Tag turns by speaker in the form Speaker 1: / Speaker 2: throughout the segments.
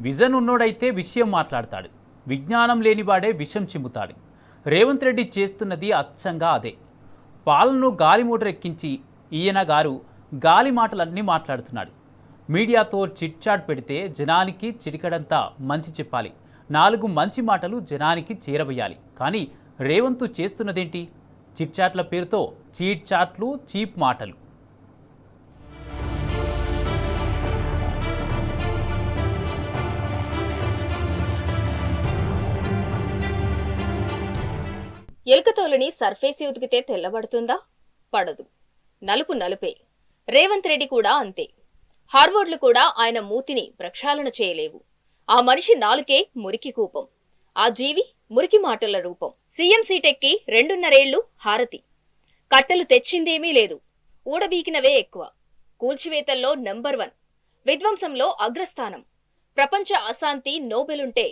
Speaker 1: Vision ఉన్నోడైతే విషయం మాట్లాడతాడు, విజ్ఞానం లేనివాడే విషం చిమ్ముతాడు. రేవంత్ రెడ్డి చేస్తున్నది అచ్చంగా అదే. పాలనను గాలి మూటరెక్కించి ఈయన గారు గాలి మాటలన్నీ మాట్లాడుతున్నాడు. మీడియాతో చిట్ చాట్ పెడితే జనానికి చిటికడంతా మంచి చెప్పాలి, 4 మంచి మాటలు జనానికి చేరవేయాలి. కానీ రేవంత్ చేస్తున్నదేంటి? చిట్ చాట్ల పేరుతో చీట్ చాట్లు, చీప్ మాటలు.
Speaker 2: ఎలుకతోలుని సర్ఫేసి ఉతికితే తెల్లబడుతుందా? పడదు. నలుపు నలుపే. రేవంత్ రెడ్డి కూడా అంతే. హార్వర్డ్లు కూడా ఆయన మూతిని ప్రక్షాళన చేయలేవు. ఆ మనిషి నాలుకే మురికి కూపం, ఆ జీవి మురికి మాటల రూపం. సీఎం సీటెక్కి 2.5 ఏళ్లు హారతి. కట్టలు తెచ్చిందేమీ లేదు, ఊడబీకినవే ఎక్కువ. కూల్చివేతల్లో నంబర్ 1, విధ్వంసంలో అగ్రస్థానం. ప్రపంచ అశాంతి నోబెలుంటే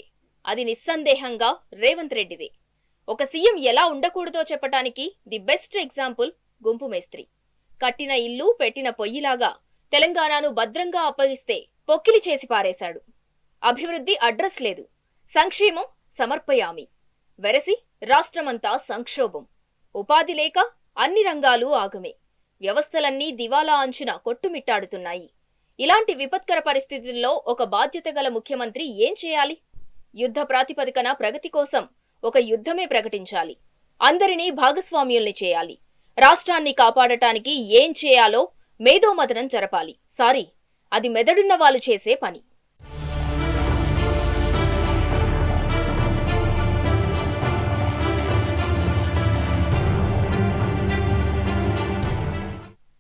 Speaker 2: అది నిస్సందేహంగా రేవంత్ రెడ్డిదే. ఒక సీఎం ఎలా ఉండకూడదో చెప్పటానికి ది బెస్ట్ ఎగ్జాంపుల్ గుంపు మేస్త్రి. కట్టిన ఇల్లు పెట్టిన పొయ్యిలాగా తెలంగాణను భద్రంగా అప్పగిస్తే పొక్కిలి చేసి పారేశాడు. అభివృద్ధి అడ్రస్ లేదు, సంక్షేమం సమర్పయామి. వెరసి రాష్ట్రమంతా సంక్షోభం. ఉపాధి లేక అన్ని రంగాలు ఆగమే. వ్యవస్థలన్నీ దివాలా అంచున కొట్టుమిట్టాడుతున్నాయి. ఇలాంటి విపత్కర పరిస్థితుల్లో ఒక బాధ్యత గల ముఖ్యమంత్రి ఏం చేయాలి? యుద్ధ ప్రాతిపదికన ప్రగతి కోసం ఒక యుద్ధమే ప్రకటించాలి. అందరినీ భాగస్వామ్యుల్ని చేయాలి. రాష్ట్రాన్ని కాపాడటానికి ఏం చేయాలో మేధోమథనం జరపాలి. సారీ, అది మెదడున్న వాళ్ళు చేసే పని.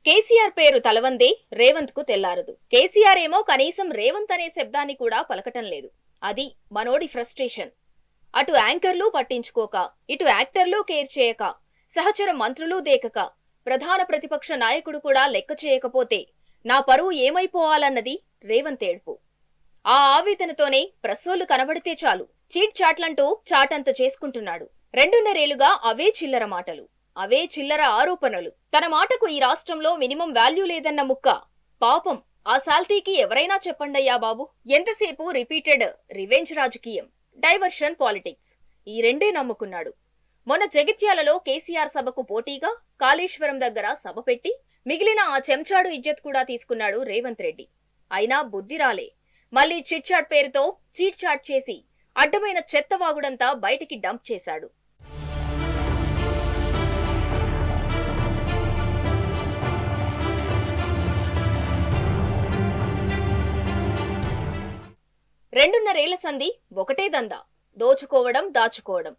Speaker 2: కేసీఆర్ పేరు తలవందే రేవంత్ కు తెల్లారదు. కేసీఆర్ ఏమో కనీసం రేవంత్ అనే శబ్దాన్ని కూడా పలకటం లేదు. అది మనోడి ఫ్రస్ట్రేషన్. అటు యాంకర్లు పట్టించుకోక, ఇటు యాక్టర్లు కేర్ చేయక, సహచర మంత్రులు దేకక, ప్రధాన ప్రతిపక్ష నాయకుడు కూడా లెక్క చేయకపోతే నా పరువు ఏమైపోవాలన్నది రేవంత్ ఏడుపు. ఆ ఆవేదనతోనే ప్రసోళ్లు కనబడితే చాలు చీట్ చాట్లంటూ చాటంత చేసుకుంటున్నాడు. 2.5 ఏళ్లుగా అవే చిల్లర మాటలు, అవే చిల్లర ఆరోపణలు. తన మాటకు ఈ రాష్ట్రంలో మినిమం వాల్యూ లేదన్న ముక్క. పాపం, ఆ సాల్తీకి ఎవరైనా చెప్పండయ్యా బాబు. ఎంతసేపు రిపీటెడ్ రివెంజ్ రాజకీయం, డైవర్షన్ పాలిటిక్స్, ఈ రెండే నమ్ముకున్నాడు. మొన్న జగిత్యాలలో కేసీఆర్ సభకు పోటీగా కాళేశ్వరం దగ్గర సభ పెట్టి మిగిలిన ఆ చెంచాడు ఇజ్జత్ కూడా తీసుకున్నాడు రేవంత్ రెడ్డి. అయినా బుద్ధి రాలే. మళ్లీ చిట్ చాట్ పేరుతో చీట్ చాట్ చేసి అడ్డమైన చెత్తవాగుడంతా బయటికి డంప్ చేశాడు. రెండున్నరేళ్ల సంధి ఒకటే దందా, దోచుకోవడం, దాచుకోవడం.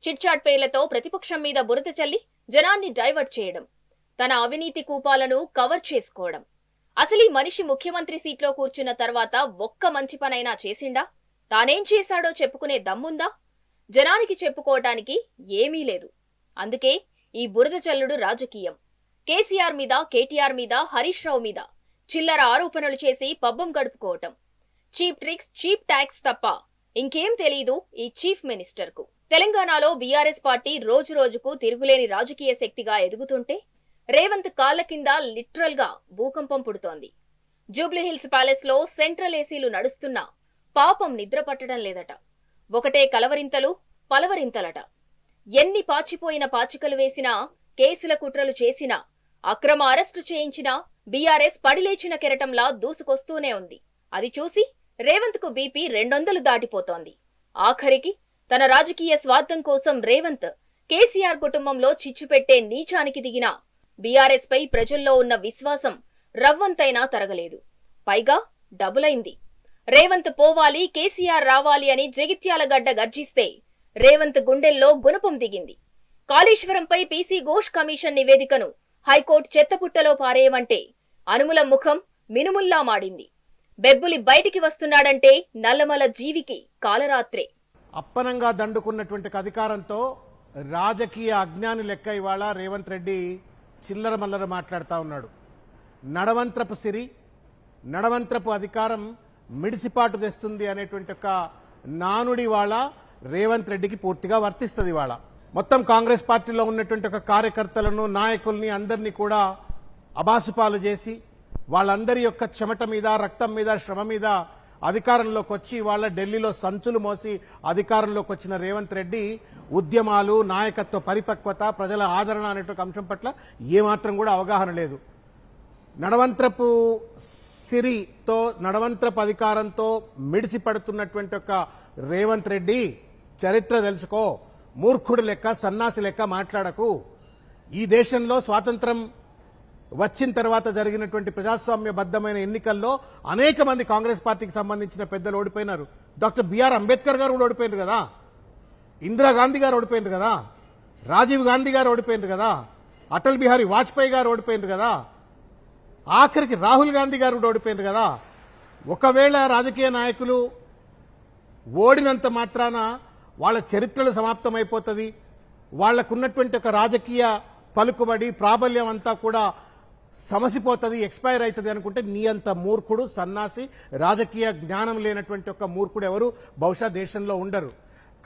Speaker 2: చిట్చాట్ పేర్లతో ప్రతిపక్షం మీద బురద చల్లి జనాన్ని డైవర్ట్ చేయడం, తన అవినీతి కూపాలను కవర్ చేసుకోవడం. అసలీ మనిషి ముఖ్యమంత్రి సీట్లో కూర్చున్న తర్వాత ఒక్క మంచి పనైనా చేసిండా? తానేం చేశాడో చెప్పుకునే దమ్ముందా? జనానికి చెప్పుకోవటానికి ఏమీ లేదు. అందుకే ఈ బురద చల్లుడు రాజకీయం. కేసీఆర్ మీద, కేటీఆర్ మీద, హరీష్ రావు మీద చిల్లర ఆరోపణలు చేసి పబ్బం గడుపుకోవటం. చీప్ ట్రిక్స్, చీప్ ట్యాక్స్ తప్ప ఇంకేం తెలీదు ఈ చీఫ్ మినిస్టర్ కు. తెలంగాణలో బీఆర్ఎస్ పార్టీ రోజు రోజుకు తిరుగులేని రాజకీయ శక్తిగా ఎదుగుతుంటే రేవంత్ కాళ్ల కింద లిటరల్ గా భూకంపం పుడుతోంది. జూబ్లీహిల్స్ ప్యాలెస్ లో సెంట్రల్ ఏసీలు నడుస్తున్నా పాపం నిద్ర పట్టడం లేదట. ఒకటే కలవరింతలు, పలవరింతలట. ఎన్ని పాచిపోయిన పాచికలు వేసినా, కేసుల కుట్రలు చేసినా, అక్రమ అరెస్టు చేయించినా బీఆర్ఎస్ పడిలేచిన కెరటంలా దూసుకొస్తూనే ఉంది. అది చూసి రేవంత్ కు బీపీ 200 దాటిపోతోంది. ఆఖరికి తన రాజకీయ స్వార్థం కోసం రేవంత్ కేసీఆర్ కుటుంబంలో చిచ్చు పెట్టే నీచానికి దిగిన బీఆర్ఎస్ పై ప్రజల్లో ఉన్న విశ్వాసం రవ్వంతైనా తరగలేదు. పైగా డబులైంది. రేవంత్ పోవాలి, కేసీఆర్ రావాలి అని జగిత్యాల గడ్డ గర్జిస్తే రేవంత్ గుండెల్లో గుణపం దిగింది. కాళేశ్వరంపై పీసీ ఘోష్ కమిషన్ నివేదికను హైకోర్టు చెత్తపుట్టలో పారేయమంటే అనుముల ముఖం మినుముల్లా మాడింది. బెబ్బులి బయటికి వస్తున్నాడంటే నల్లమల జీవికి కాలరాత్రే.
Speaker 3: అప్పనంగా దండుకున్నటువంటి అధికారంతో రాజకీయ అజ్ఞాని లెక్క ఇవాళ రేవంత్ రెడ్డి చిల్లర మల్లర మాట్లాడుతూ ఉన్నాడు. నడవంత్రపు సిరి, నడవంత్రపు అధికారం మిడిసిపాటు తెస్తుంది అనేటువంటి ఒక నానుడి వాళ్ళ రేవంత్ రెడ్డికి పూర్తిగా వర్తిస్తుంది. ఇవాళ మొత్తం కాంగ్రెస్ పార్టీలో ఉన్నటువంటి ఒక కార్యకర్తలను, నాయకుల్ని అందరినీ కూడా అబాసుపాలు చేసి వాళ్ళందరి యొక్క చెమట మీద, రక్తం మీద, శ్రమ మీద అధికారంలోకి వచ్చి వాళ్ళ ఢిల్లీలో సంచులు మోసి అధికారంలోకి వచ్చిన రేవంత్ రెడ్డి ఉద్యమాలు, నాయకత్వ పరిపక్వత, ప్రజల ఆదరణ అనేటువంటి అంశం పట్ల ఏమాత్రం కూడా అవగాహన లేదు. నడవంత్రపు సిరితో, నడవంత్రపు అధికారంతో మిడిసి పడుతున్నటువంటి ఒక రేవంత్ రెడ్డి చరిత్ర తెలుసుకో, మూర్ఖుడు లెక్క, సన్నాసి లెక్క మాట్లాడకు. ఈ దేశంలో స్వాతంత్రం వచ్చిన తర్వాత జరిగినటువంటి ప్రజాస్వామ్యబద్ధమైన ఎన్నికల్లో అనేక మంది కాంగ్రెస్ పార్టీకి సంబంధించిన పెద్దలు ఓడిపోయినారు. డాక్టర్ బిఆర్ అంబేద్కర్ గారు కూడా ఓడిపోయినారు కదా, ఇందిరాగాంధీ గారు ఓడిపోయినారు కదా, రాజీవ్ గాంధీ గారు ఓడిపోయినారు కదా, అటల్ బిహారీ వాజ్పేయి గారు ఓడిపోయినారు కదా, ఆఖరికి రాహుల్ గాంధీ గారు కూడా ఓడిపోయినారు కదా. ఒకవేళ రాజకీయ నాయకులు ఓడినంత మాత్రాన వాళ్ళ చరిత్రలు సమాప్తమైపోతుంది, వాళ్లకున్నటువంటి ఒక రాజకీయ పలుకుబడి, ప్రాబల్యం అంతా కూడా సమసిపోతుంది, ఎక్స్పైర్ అవుతుంది అనుకుంటే నీ అంత మూర్ఖుడు, సన్నాసి, రాజకీయ జ్ఞానం లేనటువంటి ఒక మూర్ఖుడు ఎవరు బహుశా దేశంలో ఉండరు.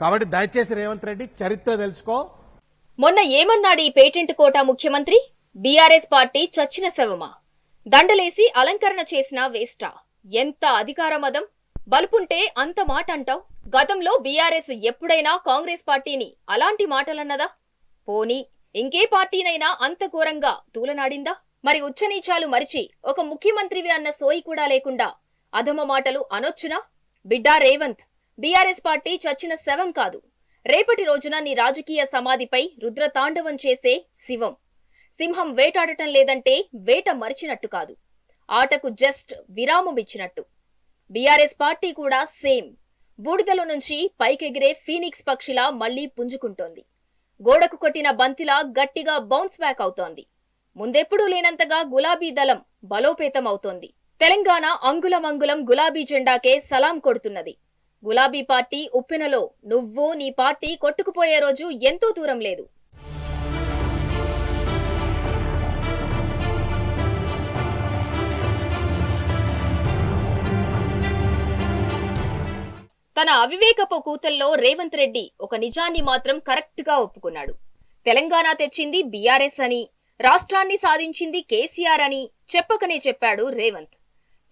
Speaker 3: కాబట్టి దయచేసి రేవంత్ రెడ్డి చరిత్ర తెలుసుకో.
Speaker 2: మొన్న ఏమన్నాడు ఈ పేటెంట్ కోటా ముఖ్యమంత్రి? బీఆర్ఎస్ పార్టీ చచ్చిన శవమా, దండలేసి అలంకరణ చేసిన వేస్టా, ఎంత అధికార మదం, బలుపుంటే అంత మాట అంటావు. గతంలో బీఆర్ఎస్ ఎప్పుడైనా కాంగ్రెస్ పార్టీని అలాంటి మాటలన్నదా? పోనీ ఇంకే పార్టీనైనా అంత ఘోరంగా తూలనాడిందా? మరి ఉచ్చనీచాలు మరిచి ఒక ముఖ్యమంత్రివి అన్న సోయి కూడా లేకుండా అధమ మాటలు అనొచ్చునా? బిడ్డా రేవంత్, బీఆర్ఎస్ పార్టీ చచ్చిన శవం కాదు. రేపటి రోజున నీ రాజకీయ సమాధిపై రుద్రతాండవం చేసే శివం. సింహం వేటాడటం లేదంటే వేట మరిచినట్టు కాదు, ఆటకు జస్ట్ విరామం ఇచ్చినట్టు. బీఆర్ఎస్ పార్టీ కూడా సేమ్. బూడిదలో నుంచి పైకెగిరే ఫీనిక్స్ పక్షిలా మళ్లీ పుంజుకుంటోంది. గోడకు కొట్టిన బంతిలా గట్టిగా బౌన్స్ బ్యాక్ అవుతోంది. ముందెప్పుడూ లేనంతగా గులాబీ దళం బలోపేతం అవుతోంది. తెలంగాణ అంగుళమంగుళం గులాబీ జెండాకే సలాం కొడుతున్నది. గులాబీ పార్టీ ఉప్పెనలో నువ్వు, నీ పార్టీ కొట్టుకుపోయే రోజు ఎంతో దూరం లేదు. తన అవివేకపు కూతల్లో రేవంత్ రెడ్డి ఒక నిజాన్ని మాత్రం కరెక్ట్ గా ఒప్పుకున్నాడు. తెలంగాణ తెచ్చింది బీఆర్ఎస్ అని, రాష్ట్రాన్ని సాధించింది కేసీఆర్ అని చెప్పకనే చెప్పాడు రేవంత్.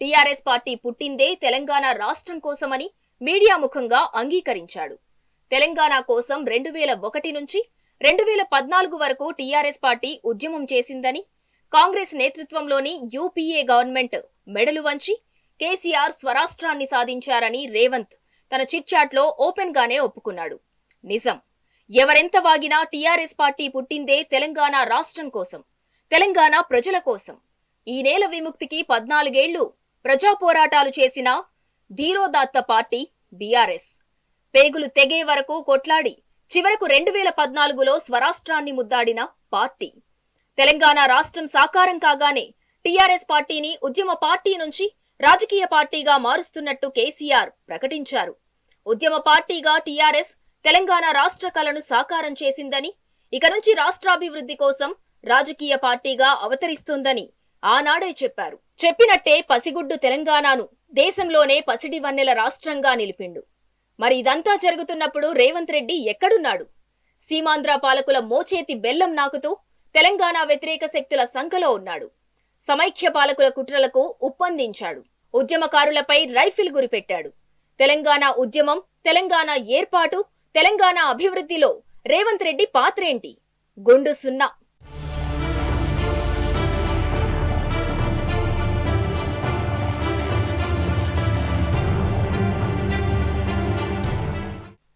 Speaker 2: టీఆర్ఎస్ పార్టీ పుట్టిందే తెలంగాణ రాష్ట్రం కోసమని మీడియా ముఖంగా అంగీకరించాడు. తెలంగాణ కోసం 2001 నుంచి 2014 వరకు టీఆర్ఎస్ పార్టీ ఉద్యమం చేసిందని, కాంగ్రెస్ నేతృత్వంలోని యూపీఏ గవర్నమెంట్ మెడలు వంచి కేసీఆర్ స్వరాష్ట్రాన్ని సాధించారని రేవంత్ తన చిట్చాట్లో ఓపెన్ గానే ఒప్పుకున్నాడు. నిజం. ఎవరెంత వాగినా టీఆర్ఎస్ పార్టీ పుట్టిందే తెలంగాణ రాష్ట్రం కోసం, తెలంగాణ ప్రజల కోసం. ఈ నేల విముక్తికి 14 ఏళ్లు ప్రజా పోరాటాలు చేసిన ధీరోదాత్త పార్టీ బీఆర్ఎస్. పేగులు తెగే వరకు కొట్లాడి చివరకు 2014లో స్వరాష్ట్రాన్ని ముద్దాడిన పార్టీ. తెలంగాణ రాష్ట్రం సాకారం కాగానే టీఆర్ఎస్ పార్టీని ఉద్యమ పార్టీ నుంచి రాజకీయ పార్టీగా మారుస్తున్నట్టు కేసీఆర్ ప్రకటించారు. ఉద్యమ పార్టీగా టీఆర్ఎస్ తెలంగాణ రాష్ట్ర కలను సాకారం చేసిందని, ఇక నుంచి రాష్ట్రాభివృద్ధి కోసం రాజకీయ పార్టీగా అవతరిస్తుందని ఆనాడే చెప్పారు. చెప్పినట్టే పసిగుడ్డు తెలంగాణను దేశంలోనే పసిడి వన్నెల రాష్ట్రంగా నిలిపిండు. మరి ఇదంతా జరుగుతున్నప్పుడు రేవంత్ రెడ్డి ఎక్కడున్నాడు? సీమాంధ్ర పాలకుల మోచేతి బెల్లం నాకుతూ తెలంగాణ వ్యతిరేక శక్తుల సంఖలో ఉన్నాడు. సమైక్య పాలకుల కుట్రలకు ఉప్పందించాడు. ఉద్యమకారులపై రైఫిల్ గురిపెట్టాడు. తెలంగాణ ఉద్యమం, తెలంగాణ ఏర్పాటు, తెలంగాణ అభివృద్ధిలో రేవంత్ రెడ్డి పాత్రేంటి? గుండు సున్నా.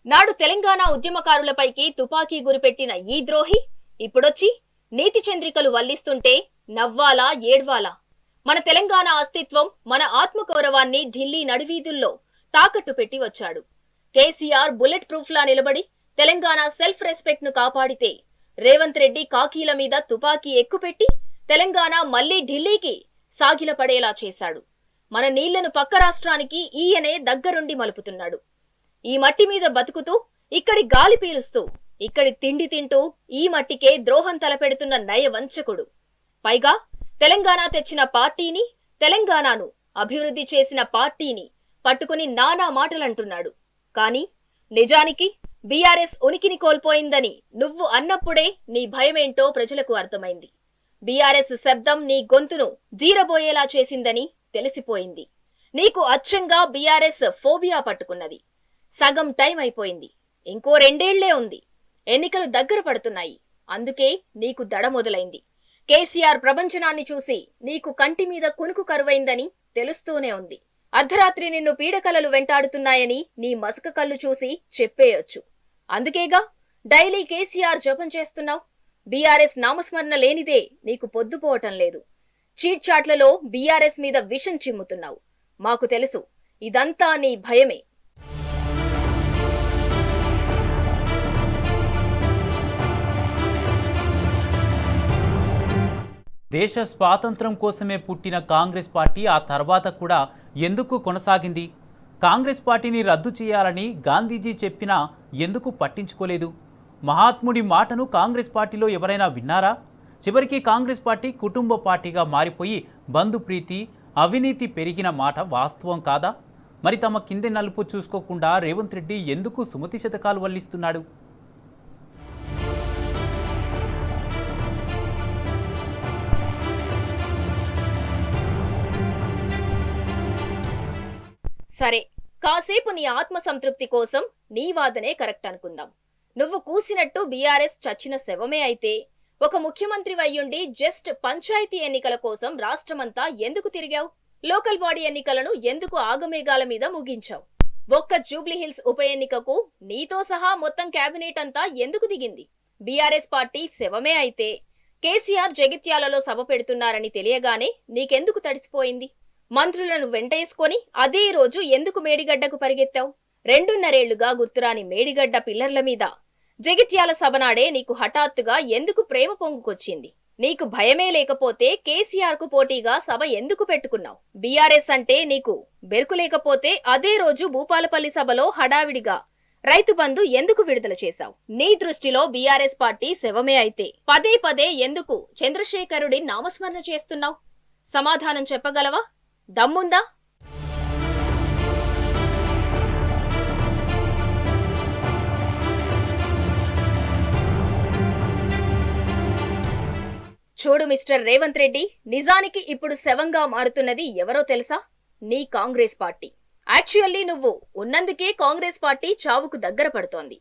Speaker 2: నాడు తెలంగాణ ఉద్యమకారులపైకి తుపాకీ గురిపెట్టిన ఈ ద్రోహి ఇప్పుడొచ్చి నీతి చంద్రికలు వల్లిస్తుంటే నవ్వాలా, ఏడ్వాలా? మన తెలంగాణ అస్తిత్వం, మన ఆత్మగౌరవాన్ని ఢిల్లీ నడివీధుల్లో తాకట్టు పెట్టి వచ్చాడు. కేసీఆర్ బుల్లెట్ ప్రూఫ్ లా నిలబడి తెలంగాణ సెల్ఫ్ రెస్పెక్ట్ ను కాపాడితే, రేవంత్ రెడ్డి కాకీల మీద తుపాకీ ఎక్కుపెట్టి తెలంగాణ మళ్లీ ఢిల్లీకి సాగిలపడేలా చేశాడు. మన నీళ్లను పక్క రాష్ట్రానికి ఈయనే దగ్గరుండి మలుపుతున్నాడు. ఈ మట్టి మీద బతుకుతూ, ఇక్కడి గాలి పీలుస్తూ, ఇక్కడి తిండి తింటూ ఈ మట్టికే ద్రోహం తలపెడుతున్న నయవంచకుడు. పైగా తెలంగాణ తెచ్చిన పార్టీని, తెలంగాణను అభివృద్ధి చేసిన పార్టీని పట్టుకుని నానా మాటలంటున్నాడు. కానీ నిజానికి బీఆర్ఎస్ ఉనికిని కోల్పోయిందని నువ్వు అన్నప్పుడే నీ భయమేంటో ప్రజలకు అర్థమైంది. బీఆర్ఎస్ శబ్దం నీ గొంతును జీరబోయేలా చేసిందని తెలిసిపోయింది. నీకు అచ్చంగా బీఆర్ఎస్ ఫోబియా పట్టుకున్నది. సగం టైం అయిపోయింది, ఇంకో 2 ఏళ్లే ఉంది. ఎన్నికలు దగ్గర పడుతున్నాయి, అందుకే నీకు దడ మొదలైంది. కేసీఆర్ ప్రపంచనాన్ని చూసి నీకు కంటి మీద కునుకు కరువైందని తెలుస్తూనే ఉంది. అర్ధరాత్రి నిన్ను పీడకలలు వెంటాడుతున్నాయని నీ మసక కళ్ళు చూసి చెప్పేయొచ్చు. అందుకేగా డైలీ కేసీఆర్ జపం చేస్తున్నావు. బీఆర్ఎస్ నామస్మరణ లేనిదే నీకు పొద్దుపోవటం లేదు. చీట్ చాట్లలో బీఆర్ఎస్ మీద విషం చిమ్ముతున్నావు. మాకు తెలుసు, ఇదంతా నీ భయమే.
Speaker 1: దేశ స్వాతంత్రం కోసమే పుట్టిన కాంగ్రెస్ పార్టీ ఆ తర్వాత కూడా ఎందుకు కొనసాగింది? కాంగ్రెస్ పార్టీని రద్దు చేయాలని గాంధీజీ చెప్పినా ఎందుకు పట్టించుకోలేదు? మహాత్ముడి మాటను కాంగ్రెస్ పార్టీలో ఎవరైనా విన్నారా? చివరికి కాంగ్రెస్ పార్టీ కుటుంబ పార్టీగా మారిపోయి బంధుప్రీతి, అవినీతి పెరిగిన మాట వాస్తవం కాదా? మరి తమ కింది నలుపు చూసుకోకుండా రేవంత్ రెడ్డి ఎందుకు సుమతి శతకాలు వల్లిస్తున్నాడు?
Speaker 2: సరే, కాసేపు నీ ఆత్మ సంతృప్తి కోసం నీ వాదనే కరెక్ట్ అనుకుందాం. నువ్వు కూసినట్టు బీఆర్ఎస్ చచ్చిన శవమే అయితే ఒక ముఖ్యమంత్రి అయ్యుండి జస్ట్ పంచాయతీ ఎన్నికల కోసం రాష్ట్రమంతా ఎందుకు తిరిగావు? లోకల్ బాడీ ఎన్నికలను ఎందుకు ఆగమేఘాల మీద ముగించావు? ఒక్క జూబ్లీహిల్స్ ఉప ఎన్నికకు నీతో సహా మొత్తం కేబినెట్ అంతా ఎందుకు దిగింది? బీఆర్ఎస్ పార్టీ శవమే అయితే కేసీఆర్ జగిత్యాలలో సభ పెడుతున్నారని తెలియగానే నీకెందుకు తడిసిపోయింది? మంత్రులను వెంటేసుకొని అదే రోజు ఎందుకు మేడిగడ్డకు పరిగెత్తావు? 2.5 ఏళ్లుగా గుర్తురాని మేడిగడ్డ పిల్లర్ల మీద జగిత్యాల సభనాడే నీకు హఠాత్తుగా ఎందుకు ప్రేమ పొంగుకొచ్చింది? నీకు భయమే లేకపోతే కేసీఆర్ కు పోటీగా సభ ఎందుకు పెట్టుకున్నావు? బీఆర్ఎస్ అంటే నీకు బెరుకు లేకపోతే అదే రోజు భూపాలపల్లి సభలో హడావిడిగా రైతు బంధు ఎందుకు విడుదల చేశావు? నీ దృష్టిలో బీఆర్ఎస్ పార్టీ శవమే అయితే పదే పదే ఎందుకు చంద్రశేఖరుడి నామస్మరణ చేస్తున్నావు? సమాధానం చెప్పగలవా? దమ్ముందా? చూడు మిస్టర్ రేవంత్ రెడ్డి, నిజానికి ఇప్పుడు శవంగా మారుతున్నది ఎవరో తెలుసా? నీ కాంగ్రెస్ పార్టీ. యాక్చువల్లీ నువ్వు ఉన్నందుకే కాంగ్రెస్ పార్టీ చావుకు దగ్గర పడుతోంది.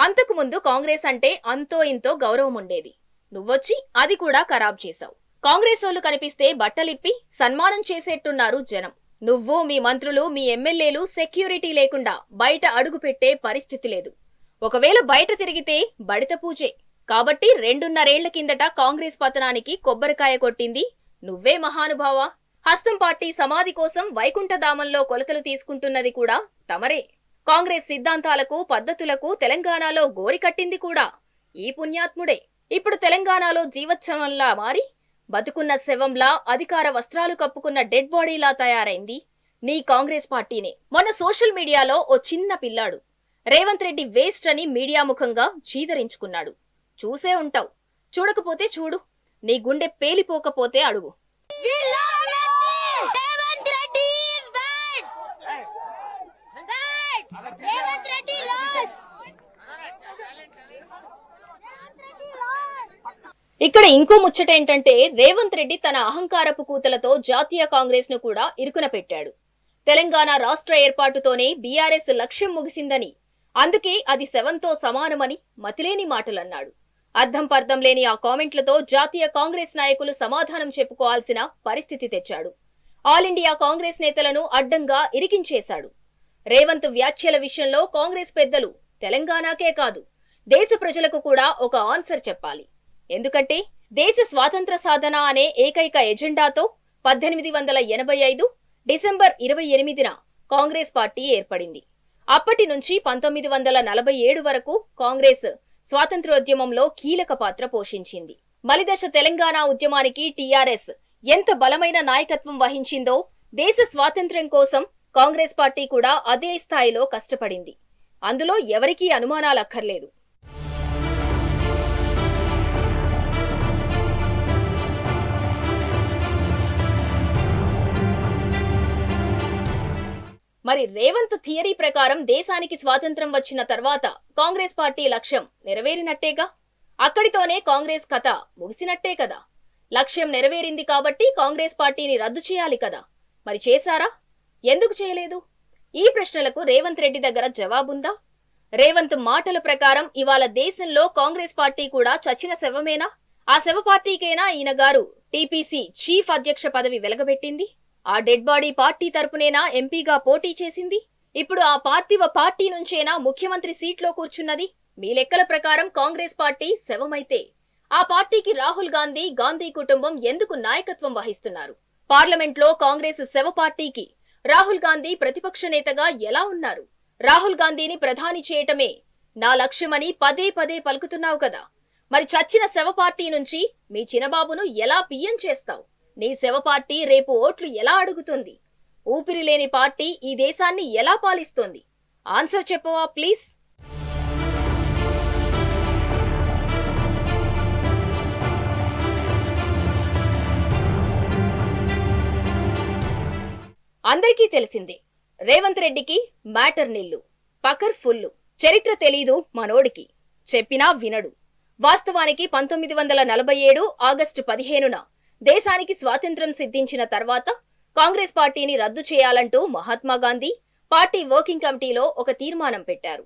Speaker 2: అంతకు ముందు కాంగ్రెస్ అంటే అంతో ఇంతో గౌరవం ఉండేది. నువ్వొచ్చి అది కూడా ఖరాబ్ చేశావు. కాంగ్రెస్ వాళ్ళు కనిపిస్తే బట్టలిప్పి సన్మానం చేసేట్టున్నారు జనం. నువ్వు, మీ మంత్రులు, మీ ఎమ్మెల్యేలు సెక్యూరిటీ లేకుండా బయట అడుగు పెట్టే పరిస్థితి లేదు. ఒకవేళ బయట తిరిగితే బడిత పూజే. కాబట్టి 2.5 ఏళ్ల కిందట కాంగ్రెస్ పతనానికి కొబ్బరికాయ కొట్టింది నువ్వే మహానుభావా. హస్తం పార్టీ సమాధి కోసం వైకుంఠధామంలో కొలతలు తీసుకుంటున్నది కూడా తమరే. కాంగ్రెస్ సిద్ధాంతాలకు, పద్ధతులకు తెలంగాణలో గోరి కట్టింది కూడా ఈ పుణ్యాత్ముడే. ఇప్పుడు తెలంగాణలో జీవోత్సవంలా మారి బతుకున్న శవంలా, అధికార వస్త్రాలు కప్పుకున్న డెడ్ బాడీలా తయారైంది నీ కాంగ్రెస్ పార్టీనే. మొన్న సోషల్ మీడియాలో ఓ చిన్న పిల్లాడు రేవంత్ రెడ్డి వేస్ట్ అని మీడియా ముఖంగా చీదరించుకున్నాడు. చూసే ఉంటావు. చూడకపోతే చూడు, నీ గుండె పేలిపోకపోతే అడుగు. ఇక్కడ ఇంకో ముచ్చటేంటంటే రేవంత్ రెడ్డి తన అహంకారపు కూతలతో జాతీయ కాంగ్రెస్ ను కూడా ఇరుకున పెట్టాడు. తెలంగాణ రాష్ట్ర ఏర్పాటుతోనే బీఆర్ఎస్ లక్ష్యం ముగిసిందని, అందుకే అది శవంతో సమానమని మతిలేని మాటలన్నాడు. అర్థం పర్థం లేని ఆ కామెంట్లతో జాతీయ కాంగ్రెస్ నాయకులు సమాధానం చెప్పుకోవాల్సిన పరిస్థితి తెచ్చాడు. ఆల్ ఇండియా కాంగ్రెస్ నేతలను అడ్డంగా ఇరికించేశాడు. రేవంత్ వ్యాఖ్యల విషయంలో కాంగ్రెస్ పెద్దలు తెలంగాణకే కాదు, దేశ ప్రజలకు కూడా ఒక ఆన్సర్ చెప్పాలి. ఎందుకంటే దేశ స్వాతంత్ర సాధన అనే ఏకైక ఎజెండాతో 1885 డిసెంబర్ 28న కాంగ్రెస్ పార్టీ ఏర్పడింది. అప్పటి నుంచి 1947 వరకు కాంగ్రెస్ స్వాతంత్ర్యోద్యమంలో కీలక పాత్ర పోషించింది. మలిదశ తెలంగాణ ఉద్యమానికి టీఆర్ఎస్ ఎంత బలమైన నాయకత్వం వహించిందో, దేశ స్వాతంత్ర్యం కోసం కాంగ్రెస్ పార్టీ కూడా అదే స్థాయిలో కష్టపడింది. అందులో ఎవరికీ అనుమానాలక్కర్లేదు. మరి రేవంత్ థియరీ ప్రకారం దేశానికి స్వాతంత్రం వచ్చిన తర్వాత కాంగ్రెస్ పార్టీ లక్ష్యం నెరవేరినట్టేగా. అక్కడితోనే కాంగ్రెస్ కథ ముగిసినట్టే కదా. లక్ష్యం నెరవేరింది కాబట్టి కాంగ్రెస్ పార్టీని రద్దు చేయాలి కదా. మరి చేశారా? ఎందుకు చేయలేదు? ఈ ప్రశ్నలకు రేవంత్ రెడ్డి దగ్గర జవాబుందా? రేవంత్ మాటల ప్రకారం ఇవాళ దేశంలో కాంగ్రెస్ పార్టీ కూడా చచ్చిన శవమేనా? ఆ శవ పార్టీకైనా ఈయన గారు టీపీసీ చీఫ్ అధ్యక్ష పదవి వెలగబెట్టింది? ఆ డెడ్ బాడీ పార్టీ తరపునేనా ఎంపీగా పోటీ చేసింది? ఇప్పుడు ఆ పార్థివ పార్టీ నుంచేనా ముఖ్యమంత్రి సీట్లో కూర్చున్నది? మీ లెక్కల ప్రకారం కాంగ్రెస్ పార్టీ శవమైతే ఆ పార్టీకి రాహుల్ గాంధీ, గాంధీ కుటుంబం ఎందుకు నాయకత్వం వహిస్తున్నారు? పార్లమెంట్లో కాంగ్రెస్ శవ పార్టీకి రాహుల్ గాంధీ ప్రతిపక్ష నేతగా ఎలా ఉన్నారు? రాహుల్ గాంధీని ప్రధాని చేయటమే నా లక్ష్యమని పదే పదే పలుకుతున్నావు కదా. మరి చచ్చిన శవ పార్టీ నుంచి మీ చిన్నబాబును ఎలా పియ్యం చేస్తావు? నీ శవ పార్టీ రేపు ఓట్లు ఎలా అడుగుతుంది? ఊపిరి లేని పార్టీ ఈ దేశాన్ని ఎలా పాలిస్తోంది? ఆన్సర్ చెప్పవా ప్లీజ్? అందరికీ తెలిసిందే, రేవంత్ రెడ్డికి మ్యాటర్ నిల్లు, పకర్ ఫుల్లు. చరిత్ర తెలీదు మనోడికి, చెప్పినా వినడు. వాస్తవానికి 1947 ఆగస్టు 15న దేశానికి స్వాతంత్ర్యం సిద్ధించిన తర్వాత కాంగ్రెస్ పార్టీని రద్దు చేయాలంటూ మహాత్మాగాంధీ పార్టీ వర్కింగ్ కమిటీలో ఒక తీర్మానం పెట్టారు.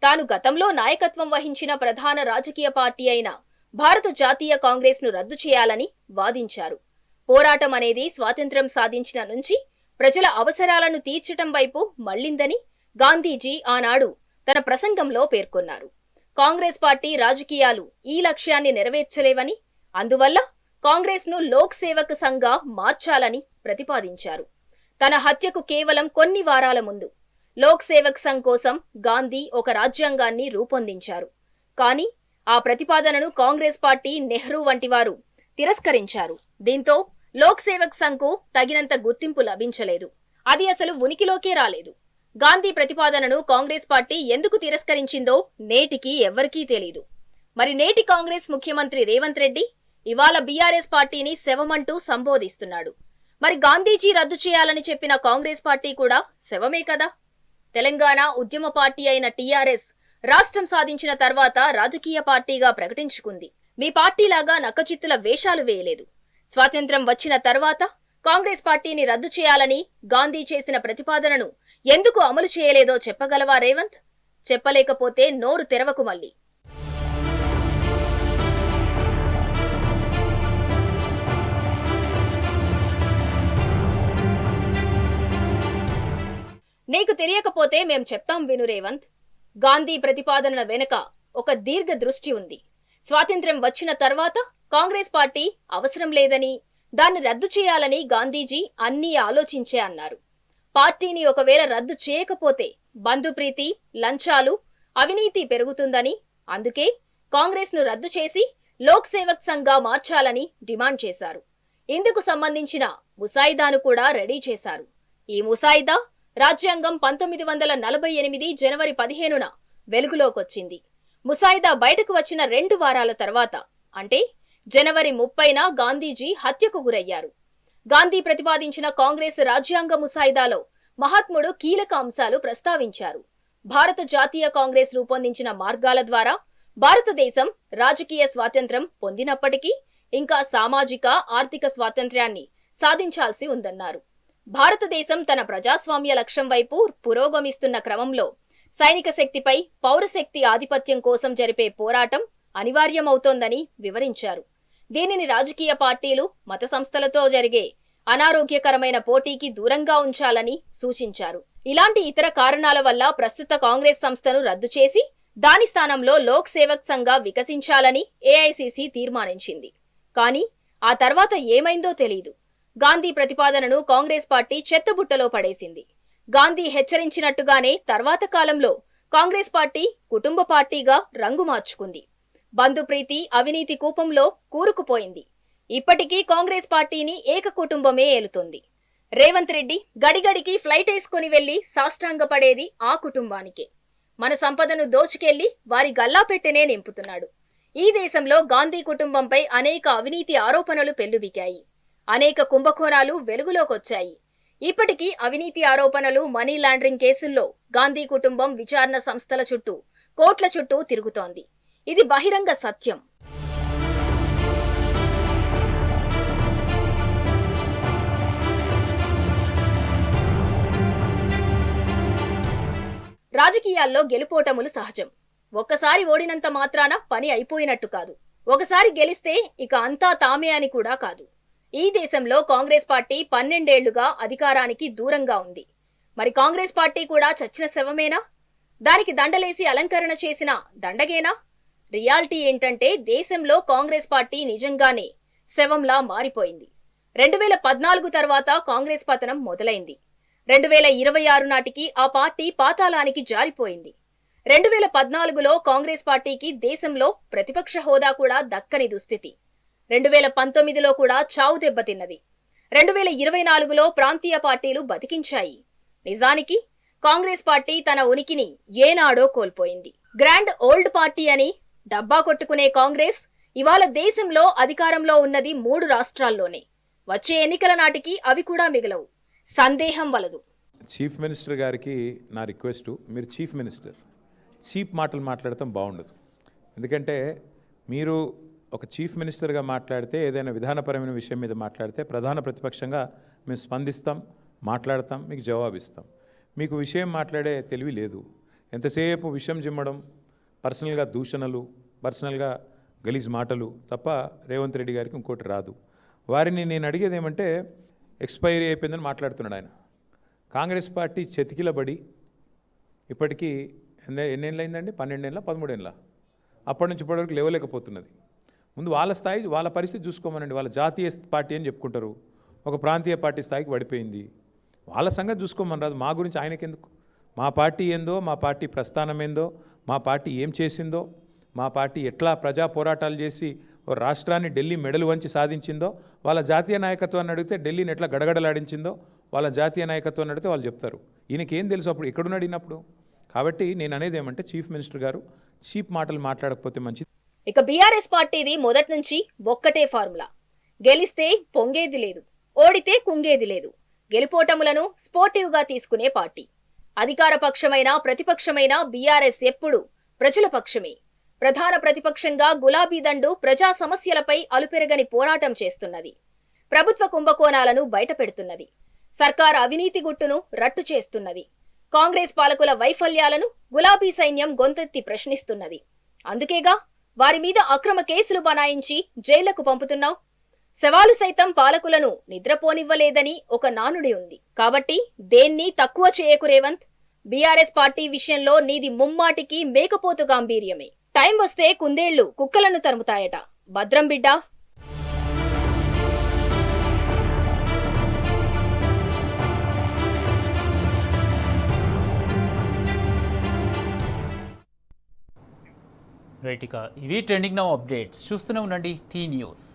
Speaker 2: తాను గతంలో నాయకత్వం వహించిన ప్రధాన రాజకీయ పార్టీ అయిన భారత జాతీయ కాంగ్రెస్ ను రద్దు చేయాలని వాదించారు. పోరాటం అనేది స్వాతంత్ర్యం సాధించిన నుంచి ప్రజల అవసరాలను తీర్చటం వైపు మళ్లిందని గాంధీజీ ఆనాడు తన ప్రసంగంలో పేర్కొన్నారు. కాంగ్రెస్ పార్టీ రాజకీయాలు ఈ లక్ష్యాన్ని నెరవేర్చలేవని, అందువల్ల కాంగ్రెస్ ను లోక్ సేవక్ సంఘ్గా మార్చాలని ప్రతిపాదించారు. తన హత్యకు కేవలం కొన్ని వారాల ముందు లోక్ సేవక్ సంఘ్ కోసం గాంధీ ఒక రాజ్యాంగాన్ని రూపొందించారు. కానీ ఆ ప్రతిపాదనను కాంగ్రెస్ పార్టీ, నెహ్రూ వంటి వారు తిరస్కరించారు. దీంతో లోక్ సేవక్ సంఘ్కు తగినంత గుర్తింపు లభించలేదు. అది అసలు ఉనికిలోకే రాలేదు. గాంధీ ప్రతిపాదనను కాంగ్రెస్ పార్టీ ఎందుకు తిరస్కరించిందో నేటికి ఎవ్వరికీ తెలీదు. మరి నేటి కాంగ్రెస్ ముఖ్యమంత్రి రేవంత్ రెడ్డి ఇవాళ బీఆర్ఎస్ పార్టీని శవమంటూ సంబోధిస్తున్నాడు. మరి గాంధీజీ రద్దు చేయాలని చెప్పిన కాంగ్రెస్ పార్టీ కూడా శవమే కదా. తెలంగాణ ఉద్యమ పార్టీ అయిన టీఆర్ఎస్ రాష్ట్రం సాధించిన తర్వాత రాజకీయ పార్టీగా ప్రకటించుకుంది. మీ పార్టీలాగా నక్కచిత్తుల వేషాలు వేయలేదు. స్వాతంత్ర్యం వచ్చిన తర్వాత కాంగ్రెస్ పార్టీని రద్దు చేయాలని గాంధీ చేసిన ప్రతిపాదనను ఎందుకు అమలు చేయలేదో చెప్పగలవా రేవంత్? చెప్పలేకపోతే నోరు తెరవకు మళ్ళీ. నీకు తెలియకపోతే మేం చెప్తాం విను రేవంత్. గాంధీ ప్రతిపాదనల వెనుక ఒక దీర్ఘ దృష్టి ఉంది. స్వాతంత్ర్యం వచ్చిన తర్వాత కాంగ్రెస్ పార్టీ అవసరం లేదని, దాన్ని రద్దు చేయాలని గాంధీజీ అన్నీ ఆలోచించే అన్నారు. పార్టీని ఒకవేళ రద్దు చేయకపోతే బంధుప్రీతి, లంచాలు, అవినీతి పెరుగుతుందని, అందుకే కాంగ్రెస్ ను రద్దు చేసి లోక్ సేవక్ సంఘ్గా మార్చాలని డిమాండ్ చేశారు. ఇందుకు సంబంధించిన ముసాయిదాను కూడా రెడీ చేశారు. ఈ ముసాయిదా రాజ్యాంగం 1948 జనవరి 15న వెలుగులోకొచ్చింది. ముసాయిదా బయటకు వచ్చిన 2 వారాల తర్వాత, అంటే జనవరి 30న గాంధీజీ హత్యకు గురయ్యారు. గాంధీ ప్రతిపాదించిన కాంగ్రెస్ రాజ్యాంగ ముసాయిదాలో మహాత్ముడు కీలక అంశాలు ప్రస్తావించారు. భారత జాతీయ కాంగ్రెస్ రూపొందించిన మార్గాల ద్వారా భారతదేశం రాజకీయ స్వాతంత్ర్యం పొందినప్పటికీ ఇంకా సామాజిక, ఆర్థిక స్వాతంత్ర్యాన్ని సాధించాల్సి ఉందన్నారు. భారతదేశం తన ప్రజాస్వామ్య లక్ష్యం వైపు పురోగమిస్తున్న క్రమంలో సైనిక శక్తిపై పౌరశక్తి ఆధిపత్యం కోసం జరిపే పోరాటం అనివార్యమవుతోందని వివరించారు. దీనిని రాజకీయ పార్టీలు, మత సంస్థలతో జరిగే అనారోగ్యకరమైన పోటీకి దూరంగా ఉంచాలని సూచించారు. ఇలాంటి ఇతర కారణాల వల్ల ప్రస్తుత కాంగ్రెస్ సంస్థను రద్దు చేసి దాని స్థానంలో లోక్ సేవక్ సంఘ్గా వికసించాలని ఏఐసీసీ తీర్మానించింది. కానీ ఆ తర్వాత ఏమైందో తెలీదు. గాంధీ ప్రతిపాదనను కాంగ్రెస్ పార్టీ చెత్తబుట్టలో పడేసింది. గాంధీ హెచ్చరించినట్టుగానే తర్వాత కాలంలో కాంగ్రెస్ పార్టీ కుటుంబ పార్టీగా రంగు మార్చుకుంది. బంధుప్రీతి, అవినీతి కూపంలో కూరుకుపోయింది. ఇప్పటికీ కాంగ్రెస్ పార్టీని ఏక కుటుంబమే ఏలుతోంది. రేవంత్ రెడ్డి గడిగడికి ఫ్లైట్ వేసుకుని వెళ్లి సాష్టాంగపడేది ఆ కుటుంబానికే. మన సంపదను దోచుకెళ్లి వారి గల్లాపెట్టెనే నింపుతున్నాడు. ఈ దేశంలో గాంధీ కుటుంబంపై అనేక అవినీతి ఆరోపణలు పెల్లుబికాయి. అనేక కుంభకోణాలు వెలుగులోకొచ్చాయి. ఇప్పటికీ అవినీతి ఆరోపణలు, మనీ లాండరింగ్ కేసుల్లో గాంధీ కుటుంబం విచారణ సంస్థల చుట్టూ, కోట్ల చుట్టూ తిరుగుతోంది. ఇది బహిరంగ సత్యం. రాజకీయాల్లో గెలుపోటములు సహజం. ఒక్కసారి ఓడినంత మాత్రాన పని అయిపోయినట్టు కాదు. ఒకసారి గెలిస్తే ఇక అంతా తామే అని కూడా కాదు. ఈ దేశంలో కాంగ్రెస్ పార్టీ 12 ఏళ్లుగా అధికారానికి దూరంగా ఉంది. మరి కాంగ్రెస్ పార్టీ కూడా చచ్చిన శవమేనా? దానికి దండలేసి అలంకరణ చేసిన దండగేనా? రియాలిటీ ఏంటంటే దేశంలో కాంగ్రెస్ పార్టీ నిజంగానే శవంలా మారిపోయింది. 2014 తర్వాత కాంగ్రెస్ పతనం మొదలైంది. 2026 నాటికి ఆ పార్టీ పాతాళానికి జారిపోయింది. 2014లో కాంగ్రెస్ పార్టీకి దేశంలో ప్రతిపక్ష హోదా కూడా దక్కని దుస్థితి. 2019లో కూడా చావు దెబ్బతిన్నది. 2024లో ప్రాంతీయ పార్టీలు బతికించాయి. నిజానికి కాంగ్రెస్ పార్టీ తన ఉనికిని ఏనాడో కోల్పోయింది. గ్రాండ్ ఓల్డ్ పార్టీ అని డబ్బా కొట్టుకునే కాంగ్రెస్ ఇవాళ దేశంలో అధికారంలో ఉన్నది 3 రాష్ట్రాల్లోనే. వచ్చే ఎన్నికల నాటికి అవి కూడా మిగలవు. సందేహం వలదు.
Speaker 4: చీఫ్ మినిస్టర్ గారికి నా రిక్వెస్ట్, మీరు చీఫ్ మినిస్టర్, చీప్ మాటలు మాట్లాడటం బాగుండదు. ఎందుకంటే మీరు ఒక చీఫ్ మినిస్టర్గా మాట్లాడితే, ఏదైనా విధానపరమైన విషయం మీద మాట్లాడితే ప్రధాన ప్రతిపక్షంగా మేము స్పందిస్తాం, మాట్లాడతాం, మీకు జవాబిస్తాం. మీకు విషయం మాట్లాడే తెలివి లేదు. ఎంతసేపు విషయం జిమ్మడం, పర్సనల్గా దూషణలు, పర్సనల్గా గలీజ్ మాటలు తప్ప రేవంత్ రెడ్డి గారికి ఇంకోటి రాదు. వారిని నేను అడిగేది ఏమంటే, ఎక్స్పైరీ అయిపోయిందని మాట్లాడుతున్నాడు ఆయన. కాంగ్రెస్ పార్టీ చెతికిలబడి ఇప్పటికీ ఎన్నేళ్ళు అయిందండి? 12 ఏళ్ళ 13 ఏళ్ళ? అప్పటి నుంచి ఇప్పటివరకు లేవలేకపోతున్నది. ముందు వాళ్ళ స్థాయి, వాళ్ళ పరిస్థితి చూసుకోమనండి. వాళ్ళ జాతీయ పార్టీ అని చెప్పుకుంటారు, ఒక ప్రాంతీయ పార్టీ స్థాయికి పడిపోయింది. వాళ్ళ సంగతి చూసుకోమని రాదు. మా గురించి ఆయనకెందుకు? మా పార్టీ ఏందో, మా పార్టీ ప్రస్థానం ఏందో, మా పార్టీ ఏం చేసిందో, మా పార్టీ ఎట్లా ప్రజా పోరాటాలు చేసి ఓ రాష్ట్రాన్ని ఢిల్లీ మెడలు వంచి సాధించిందో, వాళ్ళ జాతీయ నాయకత్వాన్ని అడిగితే ఢిల్లీని ఎట్లా గడగడలాడించిందో వాళ్ళ జాతీయ నాయకత్వాన్ని అడిగితే వాళ్ళు చెప్తారు. ఈయనకేం తెలుసు అప్పుడు ఎక్కడున్నాడు అడిగినప్పుడు? కాబట్టి నేను అనేది ఏమంటే, చీఫ్ మినిస్టర్ గారు చీప్ మాటలు మాట్లాడకపోతే మంచిది.
Speaker 2: ఇక బీఆర్ఎస్ పార్టీది మొదటి నుంచి ఒక్కటే ఫార్ములా. గెలిస్తే పొంగేది లేదు, ఓడితే కుంగేది లేదు. గెలుపోటములను స్పోర్టివ్గా తీసుకునే పార్టీ. అధికార పక్షమైన ప్రతిపక్షమైన బీఆర్ఎస్ ఎప్పుడు ప్రజల పక్షమే. ప్రధాన ప్రతిపక్షంగా గులాబీ దండు ప్రజా సమస్యలపై అలుపెరగని పోరాటం చేస్తున్నది. ప్రభుత్వ కుంభకోణాలను బయటపెడుతున్నది. సర్కార్ అవినీతి గుట్టును రట్టు చేస్తున్నది. కాంగ్రెస్ పాలకుల వైఫల్యాలను గులాబీ సైన్యం గొంతెత్తి ప్రశ్నిస్తున్నది. అందుకేగా వారి మీద అక్రమ కేసులు బనాయించి జైళ్లకు పంపుతున్నావు. శవాలు సైతం పాలకులను నిద్రపోనివ్వలేదని ఒక నానుడి ఉంది. కాబట్టి దేన్ని తక్కువ చేయకు రేవంత్. బీఆర్ఎస్ పార్టీ విషయంలో నీది ముమ్మాటికి మేకపోతు గాంభీర్యమే. టైం వస్తే కుందేళ్లు కుక్కలను తరుముతాయట. భద్రం బిడ్డా.
Speaker 1: రైట్, ఇక ఇవి ట్రెండింగ్ నౌ అప్డేట్స్. చూస్తూనే ఉండండి టీ న్యూస్.